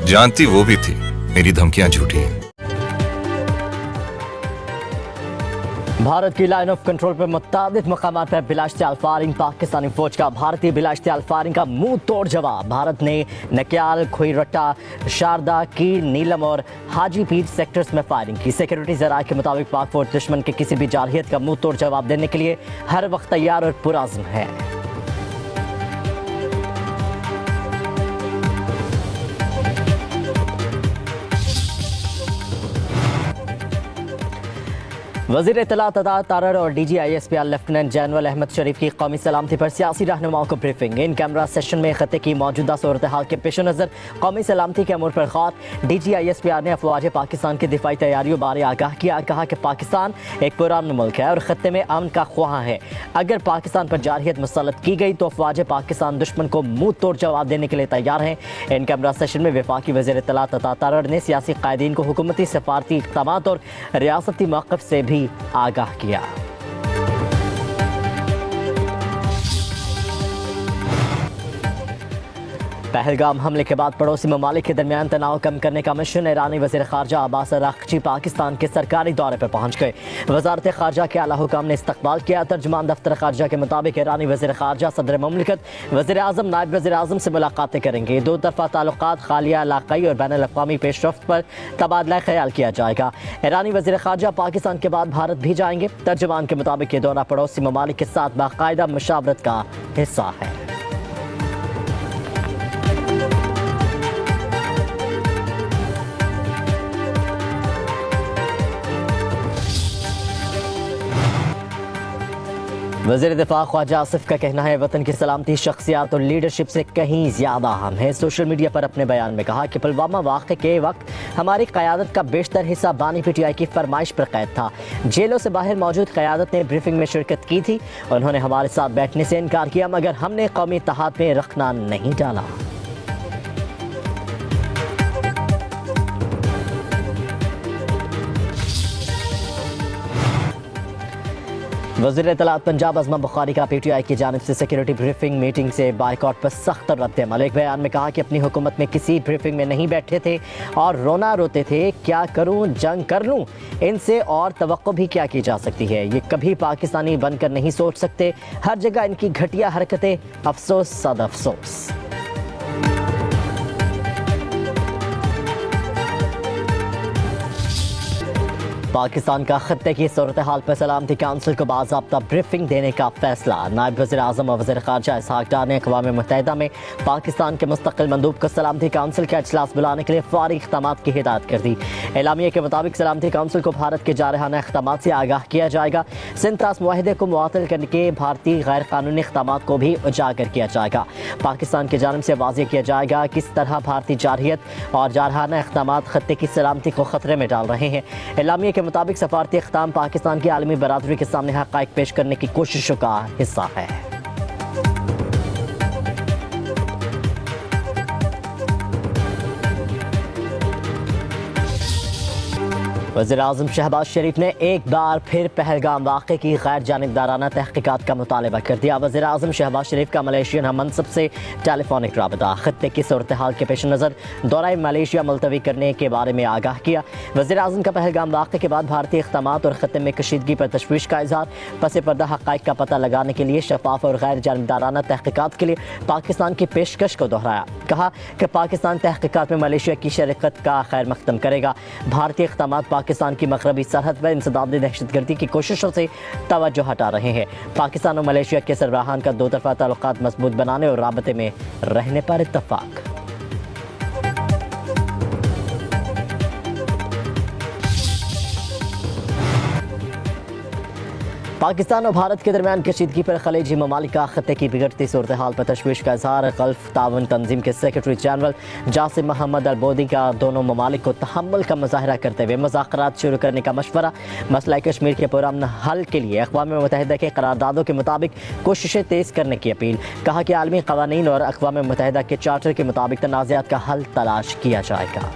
जानती वो भी थी मेरी धमकियां झूठी हैं। भारत की लाइन ऑफ कंट्रोल पर मुताबिक मकामात पर बिलाश्तियाल फायरिंग, पाकिस्तानी फौज का भारतीय बिलाश्तियाल फायरिंग का मुंह तोड़ जवाब। भारत ने नक्याल, खोईरट्टा, शारदा की, नीलम और हाजी पीर सेक्टर्स में फायरिंग की। सिक्योरिटी जराये के मुताबिक पाक फौज दुश्मन के किसी भी जारहियत का मुंह तोड़ जवाब देने के लिए हर वक्त तैयार और पुरअज़्म है। वज़ीर इत्तलात अता तारड़ और DGISP लेफ्टिनेंट जनरल अहमद शरीफ की कौमी सलामती पर सियासी रहनुमाओं को ब्रीफिंग। इन कैमरा सेशन में खत्े की मौजूदा सूरत हाल के पेश नज़र कौमी सलामती के अमूर पर ख़ास DGISP ने अफवाज पाकिस्तान की दिफाई तैयारियों बारे आगाह किया। कहा कि पाकिस्तान एक पुराना मुल्क है और खत्े में अमन का ख्वाह है। अगर पाकिस्तान पर जारहियत मुसल्लत की गई तो अफवाज पाकिस्तान दुश्मन को मुंह तोड़ जवाब देने के लिए तैयार हैं। इन कैमरा सेशन में वफाकी वज़ीर इत्तलात अता तारड़ ने सियासी कायदीन को हुकूमती सफारती इक़दामात और रियासती मौक़िफ़ से भी आगाह किया। पहलगाम हमले के बाद पड़ोसी ममालिक के दरमियान तनाव कम करने का मिशन। ईरानी वज़ीर ख़ारजा अब्बास अराग़ची पाकिस्तान के सरकारी दौरे पर पहुँच गए। वज़ारत ख़ारजा के आला हुकाम ने इस्तक़बाल किया। तर्जुमान दफ्तर ख़ारजा के मुताबिक ईरानी वज़ीर ख़ारजा सदर मुमलिकत, वज़ीर आज़म, नायब वज़ीर आज़म से मुलाकातें करेंगे। दो तरफ़ा ताल्लुक़ात, खालिया, इलाक़ाई और बैनुल अक़वामी पेशरफ़्त पर तबादला ख़याल किया जाएगा। ईरानी वज़ीर ख़ारजा पाकिस्तान के बाद भारत भी जाएंगे। तर्जुमान के मुताबिक ये दौरा पड़ोसी ममालिक के साथ बाकायदा मुशावरत का हिस्सा है। वज़ीर दिफ़ा ख्वाजा आसिफ का कहना है वतन की सलामती शख्सियात और लीडरशिप से कहीं ज़्यादा अहम है। सोशल मीडिया पर अपने बयान में कहा कि पुलवामा वाक़े के वक्त हमारी क़यादत का बेशतर हिस्सा बानी PTI की फरमाइश पर कैद था। जेलों से बाहर मौजूद क़यादत ने ब्रीफिंग में शिरकत की थी। उन्होंने हमारे साथ बैठने से इनकार किया मगर हमने कौमी इत्तेहाद में रखना नहीं डाला। वज़ीर इत्तलात पंजाब अज़मा बुखारी का PTI की जानिब से सिक्योरिटी ब्रीफिंग मीटिंग से बाइकआउट पर सख्त रद्द-ए-अमल। एक बयान में कहा कि अपनी हुकूमत में किसी ब्रीफिंग में नहीं बैठे थे और रोना रोते थे, क्या करूं, जंग कर लूं। इनसे और तवक्को भी क्या की जा सकती है। ये कभी पाकिस्तानी बनकर नहीं सोच सकते। हर जगह इनकी घटिया हरकतें, अफसोस सद अफसोस। पाकिस्तान का खत्ते की सूरत हाल पर सलामती काउंसिल को बाज़ाब्ता ब्रीफिंग देने का फैसला। नायब वज़ीर आज़म और वज़ीर ख़ारजा इसहाक़ डार ने अक़वाम मुत्तहिदा में पाकिस्तान के मुस्तक़िल मंदूब को सलामती काउंसिल का इजलास बुलाने के लिए फ़ौरी इक़दामात की हिदायत कर दी। एलामिया के मुताबिक सलामती काउंसिल को भारत के जारहाना इक़दामात से आगाह किया जाएगा। सिंध त्रास मुआहिदे को मुअत्तल करने के भारतीय गैर कानूनी इक़दामात को भी उजागर किया जाएगा। पाकिस्तान की जानिब से वाज़ेह किया जाएगा किस तरह भारतीय जारहियत और जारहाना इक़दामात खत्ते की सलामती को ख़तरे में डाल रहे हैं। एलामिया के मुताबिक सफारती इक़दाम पाकिस्तान की आलमी बरादरी के सामने हक़ाइक़ पेश करने की कोशिशों का हिस्सा है। वज़ीर आज़म शहबाज शरीफ ने एक बार फिर पहलगाम वाक़े की गैर जानिबदाराना तहक़ीक़ात का मुतालबा कर दिया। वज़ीर आज़म शहबाज शरीफ का मलेशियन हम मनसब से टेलीफोनिक राबता। खत्ते की सूरत हाल के पेश नज़र दौरा मलेशिया मुलतवी करने के बारे में आगाह किया। वज़ीर आज़म का पहलगाम वाक़े के बाद भारतीय इक़दामात और खत्ते में कशीदगी पर तशवीश का इज़हार। पस पर्दा हक़ाइक़ का पता लगाने के लिए शफ़ाफ़ और गैर जानिबदाराना तहक़ीक़ात के लिए पाकिस्तान की पेशकश को दोहराया। कहा कि पाकिस्तान तहक़ीक़ात में मलेशिया की शरीकत का खैर मक़दम करेगा। भारतीय इक़दामात पाकिस्तान की मग़रबी सरहद पर इंसदादी दहशतगर्दी की कोशिशों से तवज्जो हटा रहे हैं। पाकिस्तान और मलेशिया के सरबराहान का दो तरफ़ा ताल्लुक़ात मज़बूत बनाने और राबते में रहने पर इत्तफ़ाक़। पाकिस्तान और भारत के दरमियान कशीदगी पर खलीजी ममालिक का खत्ते की बिगड़ती सूरत हाल पर तशवीश का इज़हार। गल्फ़ ताउन तंजीम के सेक्रेटरी जनरल जासिम मोहम्मद अल-बोदी का दोनों ममालिक को तहम्मुल का मुज़ाहरा करते हुए मुज़ाकरात शुरू करने का मशवरा। मसला कश्मीर के पुरअमन हल के लिए अक़वाम मुत्तहिदा के करारदादों के मुताबिक कोशिशें तेज़ करने की अपील। कहा कि आलमी क़वानीन और अक़वाम मुत्तहिदा के चार्टर के मुताबिक तनाज़ात का हल तलाश किया जाएगा।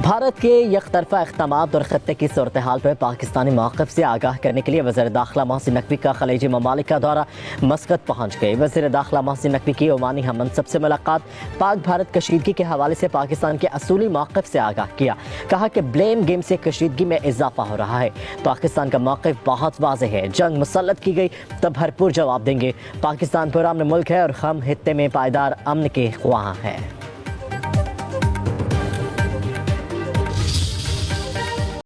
بھارت کے یک طرفہ اقدامات اور خطے کی صورتحال پر پاکستانی موقف سے آگاہ کرنے کے لیے وزیر داخلہ محسن نقوی کا خلیجی ممالک کا دورہ مسقط پہنچ گئی۔ وزیر داخلہ محسن نقوی کی عمانی ہم منصب سے ملاقات پاک بھارت کشیدگی کے حوالے سے پاکستان کے اصولی موقف سے آگاہ کیا۔ کہا کہ بلیم گیم سے کشیدگی میں اضافہ ہو رہا ہے۔ پاکستان کا موقف بہت واضح ہے، جنگ مسلط کی گئی تو بھرپور جواب دیں گے۔ پاکستان پرامن ملک ہے اور ہم خطے میں پائیدار امن کے خواہاں ہیں۔